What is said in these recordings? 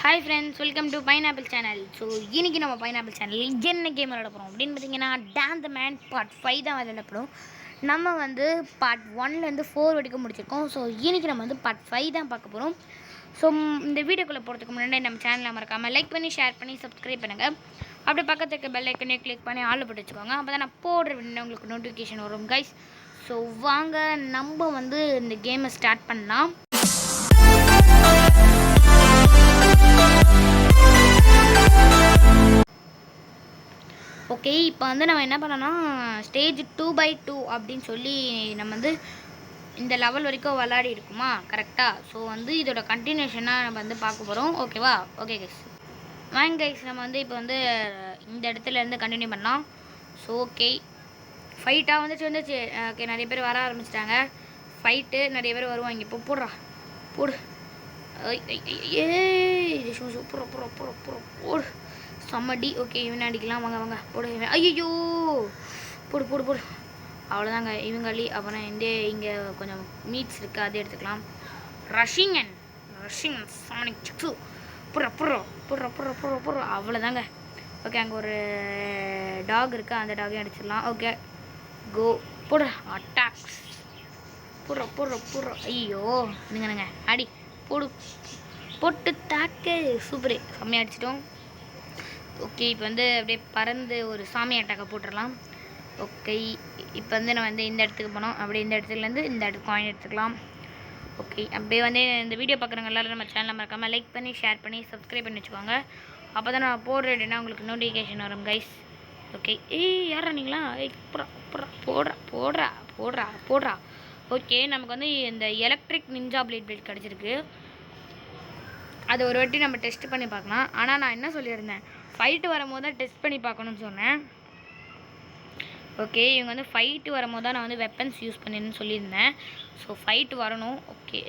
Hi friends, welcome to pineapple channel. So இன்றைக்கி நம்ம pineapple channel என்ன கேம் விளையாட போகிறோம் அப்படின்னு பார்த்தீங்கன்னா, டான் த மேன் பார்ட் 5 தான் விளையாட போகிறோம். நம்ம வந்து பார்ட் 1லேருந்து 4 வரைக்கும் முடிச்சிருக்கோம். ஸோ இன்றைக்கி நம்ம வந்து பார்ட் 5 தான் பார்க்க போகிறோம். ஸோ இந்த வீடியோக்குள்ளே போகிறதுக்கு முன்னாடி நம்ம சேனலை மறக்காமல் லைக் பண்ணி, ஷேர் பண்ணி, சப்ஸ்கிரைப் பண்ணுங்கள். அப்படியே பக்கத்து இருக்க பெல் ஐக்கனே கிளிக் பண்ணி ஆள் போட்டு வச்சுக்கோங்க. அப்போ தான் நான் போடுற வீடியோ உங்களுக்கு நோட்டிஃபிகேஷன் வரும் கைஸ். ஸோ வாங்க நம்ம வந்து இந்த கேமை ஸ்டார்ட் பண்ணலாம். ஓகே, இப்போ வந்து நம்ம என்ன பண்ணோன்னா ஸ்டேஜ் 2x2 அப்படின்னு சொல்லி நம்ம வந்து இந்த லெவல் வரைக்கும் விளையாடி இருக்குமா கரெக்டாக. ஸோ வந்து இதோட கண்டினியூஷனாக நம்ம வந்து பார்க்க போகிறோம். ஓகேவா? ஓகே கைஸ், வாங்க கைஸ், நம்ம வந்து இப்போ வந்து இந்த இடத்துலேருந்து கண்டினியூ பண்ணலாம். ஸோ ஓகே, ஃபைட்டாக வந்துச்சு. ஓகே, நிறைய பேர் வர ஆரம்பிச்சிட்டாங்க. ஃபைட்டு நிறைய பேர் வருவாங்க. இப்போ போடுறா போடு. ஏய் போடு சம்மடி. ஓகே, இவனை அடிக்கலாம். வாங்க போடு. ஐயோ போடு. அவ்வளோதாங்க இவங்களி. அப்புறம் இங்கே கொஞ்சம் மீட்ஸ் இருக்குது, அதை எடுத்துக்கலாம். ரஷிங் சானிக் சிக்ஸு புற அவ்வளோதாங்க. ஓகே, அங்கே ஒரு டாக் இருக்குது, அந்த டாகையும் அடிச்சிடலாம். ஓகே, கோ போடு. அட்டாக்ஸ் புற ஐயோ என்னங்க அடி போட்டு தாக்கு. சூப்பரு, செம்மையாக அடிச்சிட்டோம். ஓகே, இப்போ வந்து அப்படியே பறந்து ஒரு சாமி அட்டாக்கை போட்டுடலாம். ஓகே, இப்போ வந்து நம்ம வந்து இந்த இடத்துக்கு போனோம். அப்படியே இந்த இடத்துலேருந்து இந்த இடத்துக்கு காயின் எடுத்துக்கலாம். ஓகே, அப்படியே வந்து இந்த வீடியோ பார்க்குறவங்க எல்லோரும் நம்ம சேனலில் மறக்காமல் லைக் பண்ணி, ஷேர் பண்ணி, சப்ஸ்கிரைப் பண்ணி வச்சுக்கோங்க. அப்போ தான் நான் போடுறேன்னா உங்களுக்கு நோட்டிஃபிகேஷன் வரும் கைஸ். ஓகே, யாரா நீங்களா? போடுறா. ஓகே, நமக்கு வந்து இந்த எலக்ட்ரிக் நிஞ்சா பிளேட் கிடச்சிருக்கு. அது ஒரு வாட்டி நம்ம டெஸ்ட் பண்ணி பார்க்கலாம். ஆனால் நான் என்ன சொல்லியிருந்தேன், ஃபைட்டு வரும்போது தான் டெஸ்ட் பண்ணி பார்க்கணும்னு சொன்னேன். ஓகே, இவங்க வந்து ஃபைட்டு வரும்போது தான் நான் வந்து வெப்பன்ஸ் யூஸ் பண்ணின்னு சொல்லியிருந்தேன். ஸோ ஃபைட்டு வரணும். ஓகே,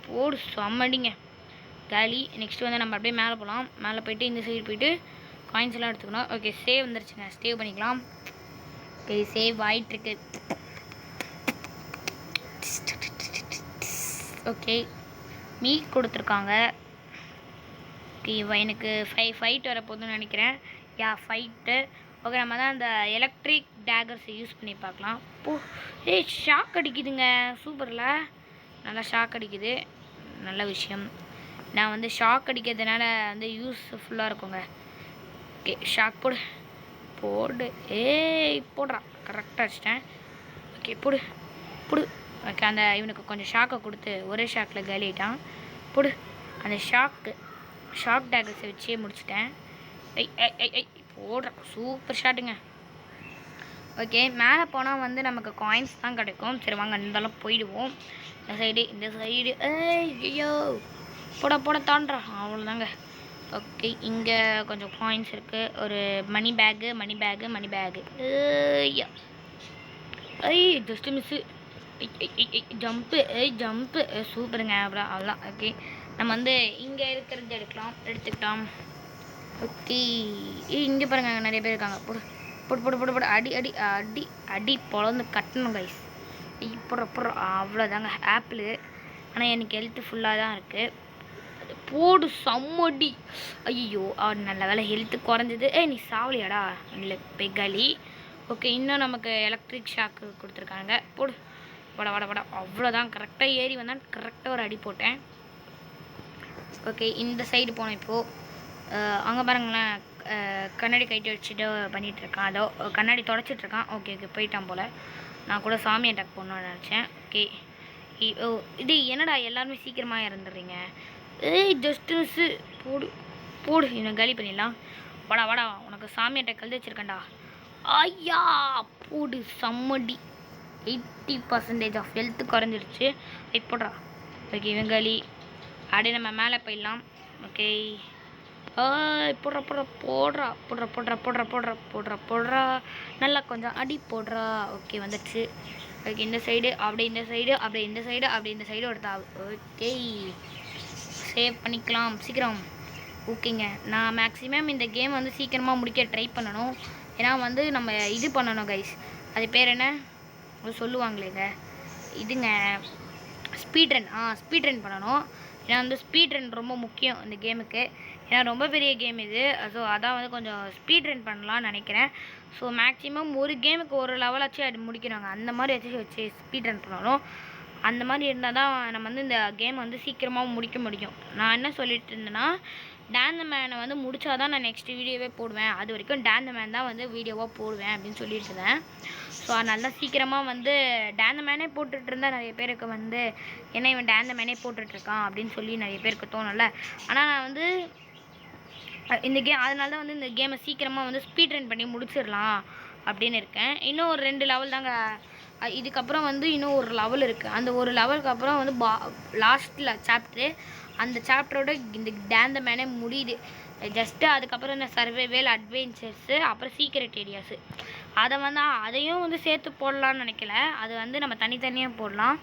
போடு செம்மடிங்க காலி. நெக்ஸ்ட்டு வந்து நம்ம அப்படியே மேலே போகலாம். மேலே போய்ட்டு இந்த சைடு போய்ட்டு காயின்ஸ் எல்லாம் எடுத்துக்கணும். ஓகே, சேவ் வந்துருச்சுங்க, சேவ் பண்ணிக்கலாம். ஓகே, சேவ் ஆகிட்டுருக்கு. ஓகே, மீட் கொடுத்துருக்காங்க. ஓகே, எனக்கு ஃபைட் வரப்போகுதுன்னு நினைக்கிறேன். ஃபைட்டு. ஓகே, நம்ம தான் அந்த எலக்ட்ரிக் டேகர்ஸை யூஸ் பண்ணி பார்க்கலாம். ஷாக் அடிக்குதுங்க. சூப்பரில் நல்லா ஷாக் அடிக்குது, நல்ல விஷயம். நான் வந்து ஷாக் அடிக்கிறதுனால வந்து யூஸ்ஃபுல்லாக இருக்குங்க. ஓகே, ஷாக் போடு. போடுறா. கரெக்டாக அடிச்சிட்டேன். ஓகே, போடு. ஓகே, அந்த இவனுக்கு கொஞ்சம் ஷாக்கை கொடுத்து ஒரே ஷாக்கில் காலிட்டான். போடு. அந்த ஷாக் டேகர்ஸை வச்சே முடிச்சிட்டேன். போடுறேன். சூப்பர் ஷாட்டுங்க. ஓகே, மேலே போனால் வந்து நமக்கு காயின்ஸ் தான் கிடைக்கும். சரி வாங்க, இருந்தாலும் போயிடுவோம். இந்த சைடு ஐயோ போட தாண்டா. அவ்வளோதாங்க. ஓகே, இங்கே கொஞ்சம் காயின்ஸ் இருக்குது. ஒரு மணி பேகு. Just miss. ஜம்ப்பு சூப்பருங்க. அப்புறம் அவ்வளோதான். ஓகே, நம்ம வந்து இங்கே இருக்கிறது எடுத்துக்கிட்டோம். ஓகே, இங்கே பாருங்க, நிறைய பேர் இருக்காங்க. போடு. அடி பொழந்து கட்டணும் கைஸ். போடுற அவ்வளோதாங்க. ஆப்பிள். ஆனால் எனக்கு ஹெல்த்து ஃபுல்லாக தான் இருக்குது. போடு சம்மடி. ஐயோ, நல்ல வேலை ஹெல்த்து குறைஞ்சது. நீ சாவலியாடா இல்லை பெகாலி. ஓகே, இன்னும் நமக்கு எலக்ட்ரிக் ஷாக்கு கொடுத்துருக்காங்க. போடு. வட அவ்வளோதான். கரெக்டாக ஏறி வந்தால் கரெக்டாக ஒரு அடி போட்டேன். ஓகே, இந்த சைடு போனோம். இப்போது அங்கே பாருங்களேன், கண்ணாடி கைட்டு வச்சுட்டு பண்ணிகிட்ருக்கான். அதோ கண்ணாடி தொடச்சிட்ருக்கான். ஓகே, போயிட்டான் போல். நான் கூட சாமி அட்டாக் பண்ணணும்னு நினச்சேன். ஓகே, இது என்னடா எல்லாருமே சீக்கிரமாக இறந்துடுறீங்க. Just miss. போடு இன்னும் காலி பண்ணிடலாம். வாடா உனக்கு சாமி அட்டாக் கழுது வச்சுருக்கேன்டா. ஐயா போடு செம்மடி. 80% ஆஃப் ஹெல்த்து குறைஞ்சிருச்சு. போடுறா. ஓகே, இவங்களி. அப்படியே நம்ம மேலே போயிடலாம். ஓகே, போடுறா. நல்லா கொஞ்சம் அடி போடுறா. ஓகே, வந்துடுச்சு. ஓகே, இந்த சைடு அப்படியே இந்த சைடு ஒருத்தா. ஓகே, சேவ் பண்ணிக்கலாம் சீக்கிரம். ஓகேங்க, நான் மேக்ஸிமம் இந்த கேம் வந்து சீக்கிரமாக முடிக்க ட்ரை பண்ணணும். ஏன்னா வந்து நம்ம இது பண்ணணும் கைஸ். அது பேர் என்ன சொல்லுவாங்களேங்க, இதுங்க ஸ்பீட் ரன் பண்ணணும். ஏன்னா வந்து ஸ்பீட் ரன் ரொம்ப முக்கியம் இந்த கேமுக்கு. ஏன்னா ரொம்ப பெரிய கேம் இது. ஸோ அதான் வந்து கொஞ்சம் ஸ்பீட் ரன் பண்ணலான்னு நினைக்கிறேன். ஸோ மேக்ஸிமம் ஒரு கேமுக்கு ஒரு லெவலாச்சும் அது முடிக்கிறாங்க. அந்த மாதிரி வச்சு ஸ்பீட் ரன் பண்ணணும். அந்த மாதிரி இருந்தால் தான் நம்ம வந்து இந்த கேம் வந்து சீக்கிரமாக முடிக்க முடியும். நான் என்ன சொல்லிட்டு இருந்தேன்னா, டான் த மேனை வந்து முடித்தா தான் நான் நெக்ஸ்ட் வீடியோவே போடுவேன். அது வரைக்கும் டான் த மேன் தான் வந்து வீடியோவாக போடுவேன் அப்படின்னு சொல்லிட்டு இருந்தேன். ஸோ அதனால தான் சீக்கிரமாக வந்து டான் த மேனே போட்டுட்டு இருந்தால் நிறைய பேருக்கு வந்து என்ன இவன் டான் த மேனே போட்டுட்ருக்கான் அப்படின்னு சொல்லி நிறைய பேருக்கு தோணும்ல. ஆனால் நான் வந்து இந்த கேம் அதனால தான் வந்து இந்த கேமை சீக்கிரமாக வந்து ஸ்பீட் ரன் பண்ணி முடிச்சிடலாம் அப்படின்னு இருக்கேன். இன்னும் ஒரு 2 லெவல் தாங்க. இதுக்கப்புறம் வந்து இன்னும் ஒரு லெவல் இருக்குது. அந்த ஒரு லெவலுக்கு அப்புறம் வந்து லாஸ்ட்டில் சாப்டரு. அந்த சாப்டரோட இந்த டான் த மேனே முடியுது. ஜஸ்ட்டு அதுக்கப்புறம் இந்த சர்வைவல் அட்வென்ச்சர்ஸு அப்புறம் சீக்ரெட் ஏரியாஸு அதையும் வந்து சேர்த்து போடலான்னு நினைக்கல. அது வந்து நம்ம தனித்தனியாக போடலாம்.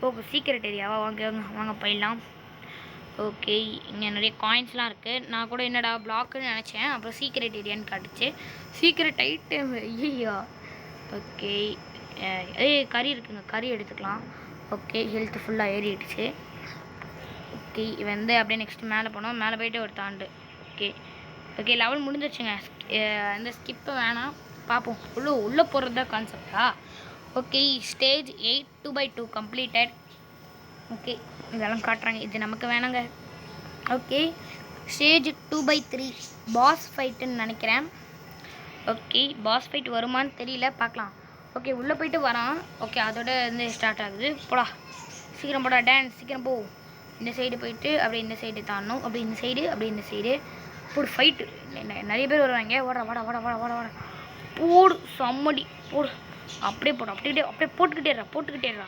ஓகே, சீக்ரெட் ஏரியாவா? வாங்க போயிடலாம். ஓகே, இங்கே நிறைய காயின்ஸ்லாம் இருக்குது. நான் கூட என்னடா பிளாக்குன்னு நினச்சேன். அப்புறம் சீக்ரெட் ஏரியான்னு காட்டுச்சு. Secret item. ஐயோ. ஓகே, கறி இருக்குங்க, கறி எடுத்துக்கலாம். ஓகே, ஹெல்த் ஃபுல்லாக ஏறிடுச்சு. ஓகே, வந்து அப்படியே நெக்ஸ்ட்டு மேலே போனோம். மேலே போய்ட்டு ஒரு தாண்டு. ஓகே லெவல் முடிஞ்சிச்சுங்க. இந்த ஸ்கிப்பு வேணாம், பார்ப்போம். உள்ளே போகிறது தான் கான்செப்டா? Okay, stage 8 2x2 completed. Okay, இதெல்லாம் காட்டுறாங்க, இது நமக்கு வேணாங்க. ஓகே, ஸ்டேஜ் 2x3 பாஸ் ஃபைட்டுன்னு நினைக்கிறேன். ஓகே, பாஸ் ஃபைட் வருமானு தெரியல, பார்க்கலாம். ஓகே, உள்ளே போயிட்டு வரான். ஓகே, அதோட வந்து ஸ்டார்ட் ஆகுது. போடா, சீக்கிரம் போடா டான்ஸ், சீக்கிரம் போ. இந்த சைடு போயிட்டு அப்படியே இந்த சைடு தாண்டணும். அப்படி இந்த சைடு, அப்படி இந்த சைடு போடு. ஃபைட்டு நிறைய பேர் வருவாங்க. வாடா போடு, சம்மடி போடு. அப்படியே போடு, அப்படியே போட்டுக்கிட்டேறா.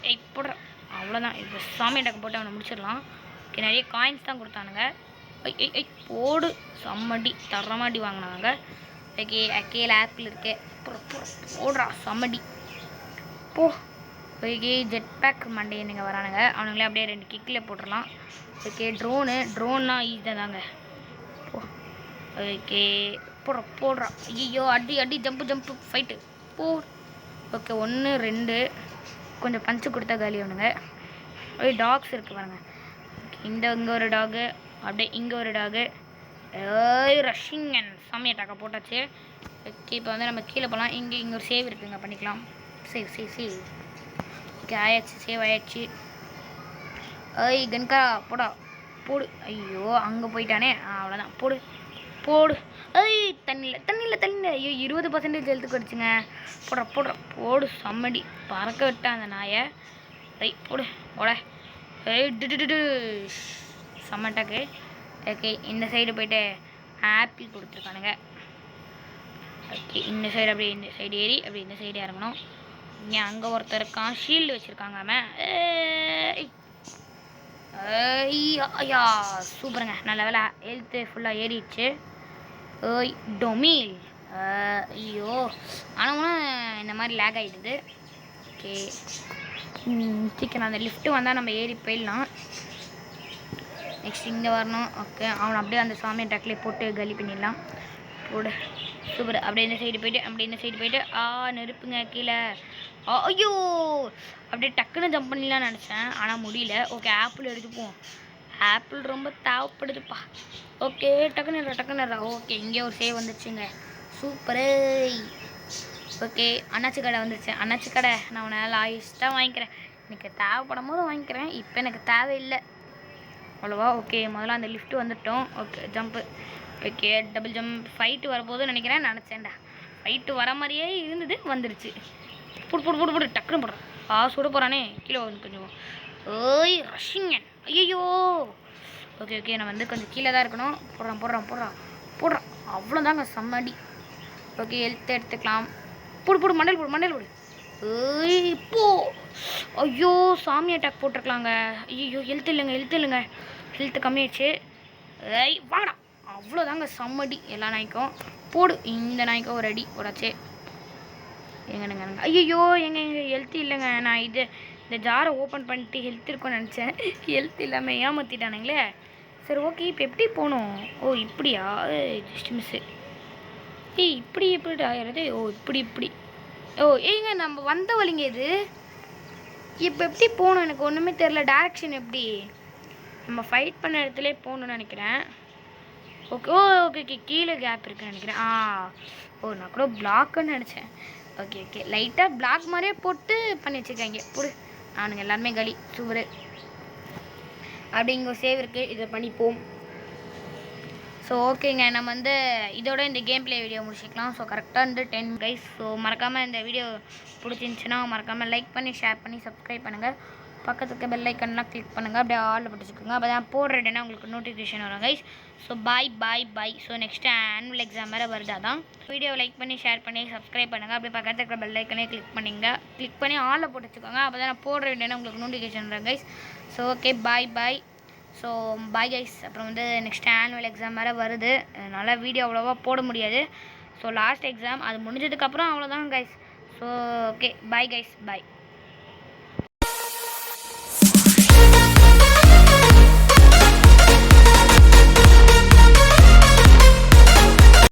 ஏய் போடுற, அவ்வளோதான். இப்போ சாமி அட்டாக் போட்டு அவனை முடிச்சிடலாம். ஓகே, நிறைய காயின்ஸ் தான் கொடுத்தானுங்க. போடு, சம்மடி தரமாடி வாங்கினாங்க. ஓகே, கீழே ஆப்பிள் இருக்கு. போடுறா சம்மடி போ. ஓகே, ஜெட் பேக் மண்டையனுங்க வரானுங்க. அவனுங்களே அப்படியே 2 கிக்கில் போட்டுடலாம். ஓகே, ட்ரோன்னா ஈஸியாக தாங்க. ஓகே, போடுறா. ஐயோ, அடி ஜம்ப்பு ஃபைட்டு போ. ஓகே, 1 2 கொஞ்சம் பஞ்சு கொடுத்தா காலி அவனுங்க. ஓகே, டாக்ஸ் இருக்குது பாருங்க. இங்கே ஒரு டாகு, அப்படியே இங்கே ஒரு டாகு. ரஷ்ஷிங் அண்ட் சாமி அட்டாக்கை போட்டாச்சு. ஓகே, இப்போ வந்து நம்ம கீழே போகலாம். இங்கே ஒரு சேவ் இருக்குங்க, பண்ணிக்கலாம். சேவ். ஓகே, சேவ் ஆயாச்சு. கன்கா போடு. ஐயோ, அங்கே போயிட்டானே. அவ்வளோதான், போடு. தண்ணியில். ஐயோ, 20% ஹெல்த்துக்கு வச்சுங்க. போடு சம்மடி பறக்க விட்டான் அந்த நாயை. போட. சம்மட்டாக்கு. ஓகே, இந்த சைடு போயிட்டு ஆப்பிள் கொடுத்துருக்கானுங்க. ஓகே, இந்த சைடு அப்படியே இந்த சைடு ஏறி அப்படியே இந்த சைடு இறங்கணும். இங்கே அங்கே ஒருத்தர் இருக்கான், ஷீல்டு வச்சுருக்காங்க அவன். ஐயா சூப்பருங்க, நல்ல வேலை ஹெல்த்து ஃபுல்லாக ஏறிடுச்சு. டொமில். ஐயோ, ஆனால் இந்த மாதிரி லேக் ஆகிடுது. ஓகே, சீக்கிரம் அந்த லிஃப்ட்டு வந்தால் நம்ம ஏறி போயிடலாம். நெக்ஸ்ட் இங்கே வரணும். ஓகே, அவனை அப்படியே அந்த சாமி டக்லேயே போட்டு கலி பண்ணிடலாம். போடு, சூப்பர். அப்படியே இந்த சைடு போயிட்டு நெருப்புங்க கீழே. ஐயோ, அப்படியே டக்குன்னு ஜம்ப் பண்ணிடலான்னு நினச்சேன், ஆனால் முடியல. ஓகே, ஆப்பிள் எடுத்துப்போம். ஆப்பிள் ரொம்ப தேவைப்படுதுப்பா. ஓகே, டக்குன்னு. ஓகே, இங்கே ஒரு சேவ் வந்துச்சுங்க. சூப்பரு. ஓகே, அண்ணாச்சி கடை வந்துருச்சு. அண்ணாச்சி கடை நான் உன்னை லாயிஸ்ட்டாக வாங்கிக்கிறேன். எனக்கு தேவைப்படும் போது வாங்கிக்கிறேன், இப்போ எனக்கு தேவையில்லை அவ்வளோவா. ஓகே, முதல்ல அந்த லிஃப்ட்டு வந்துட்டோம். Okay, jump. Okay, double jump. Fight வரப்போதுன்னு நினச்சேன்டா. ஃபைட்டு வர மாதிரியே இருந்தது, வந்துருச்சு. போடு. டக்குன்னு போடுறேன். சுட போகிறானே, கீழே வந்து கொஞ்சம். ரஷ்ஷிங்கன். ஐயோ. ஓகே, நான் வந்து கொஞ்சம் கீழே தான் இருக்கணும். போடுறான். அவ்வளோதாங்க, செம்மடி. ஓகே, ஹெல்த் எடுத்துக்கலாம். போடு, மண்டல் போடு. போ. ஐயோ, சாமி அட்டாக் போட்டிருக்கலாங்க. ஐயோ, ஹெல்த் இல்லைங்க. ஹெல்த்து கம்மியாச்சு. வாடா. அவ்வளோதாங்க, செம்மடி எல்லா நாய்க்கும். போடு, இந்த நாய்க்கும் ஒரு அடி போடாச்சு. எங்கனுங்க. ஐயோ, எங்க ஹெல்த் இல்லைங்க. நான் இந்த ஜாரை ஓப்பன் பண்ணிட்டு ஹெல்த் இருக்கும்னு நினச்சேன். ஹெல்த் இல்லாமல் ஏமாற்றிட்டானுங்களே. சரி, ஓகே, இப்போ எப்படி போகணும்? இப்படியா? Just miss. இப்படி ஆகிறது. இப்படி. ஏங்க நம்ம வந்த வழிங்க இது. இப்போ எப்படி போகணும்? எனக்கு ஒன்றுமே தெரில. டேரெக்ஷன் எப்படி? நம்ம ஃபைட் பண்ண இடத்துலே போகணுன்னு நினைக்கிறேன். ஓகே ஓகே ஓகே கீழே கேப் இருக்குன்னு நினைக்கிறேன். நான் கூட பிளாக்குன்னு நினச்சேன். ஓகே ஓகே லைட்டாக பிளாக் மாதிரியே போட்டு பண்ணி வச்சுருக்காங்க. போடு அவனுங்க எல்லாருமே களி சூப்பரு. அப்படி இங்கே சேவ் இருக்குது, இதை பண்ணிப்போம். ஸோ ஓகேங்க, நம்ம வந்து இதோட இந்த கேம் ப்ளே வீடியோ முடிச்சிக்கலாம். ஸோ கரெக்டாக வந்து 10 கைஸ். ஸோ மறக்காமல் இந்த வீடியோ பிடிச்சிருந்துச்சின்னா மறக்காமல் லைக் பண்ணி ஷேர் பண்ணி சப்ஸ்கிரைப் பண்ணுங்கள். பக்கத்துக்கு பெல் ஐக்கன்லாம் கிளிக் பண்ணுங்கள். அப்படியே ஆளில் போட்டுச்சுக்கோங்க. அப்போ தான் போடுறேன்னா உங்களுக்கு நோட்டிஃபிகேஷன் வரும் guys. So bye. So next annual exam வேறு வருது. அதான் வீடியோ லைக் பண்ணி ஷேர் பண்ணி சப்ஸ்கிரைப் பண்ணுங்கள். அப்படியே பக்கத்தில் இருக்கிற பெல் ஐக்கனே கிளிக் பண்ணி ஆளில் போட்டு வச்சுக்கோங்க. அப்போ தான் நான் போடுற வீடியோனா உங்களுக்கு நோட்டிஃபிகேஷன் வரும் கைஸ். ஸோ ஓகே பாய். So bye guys. அப்புறம் வந்து நெக்ஸ்ட் ஆனுவல் எக்ஸாம் வேறு வருது, அதனால் வீடியோ அவ்வளோவா போட முடியாது. ஸோ லாஸ்ட் எக்ஸாம் அது முடிஞ்சதுக்கப்புறம் அவ்வளோதான் guys. So okay bye guys, பாய்.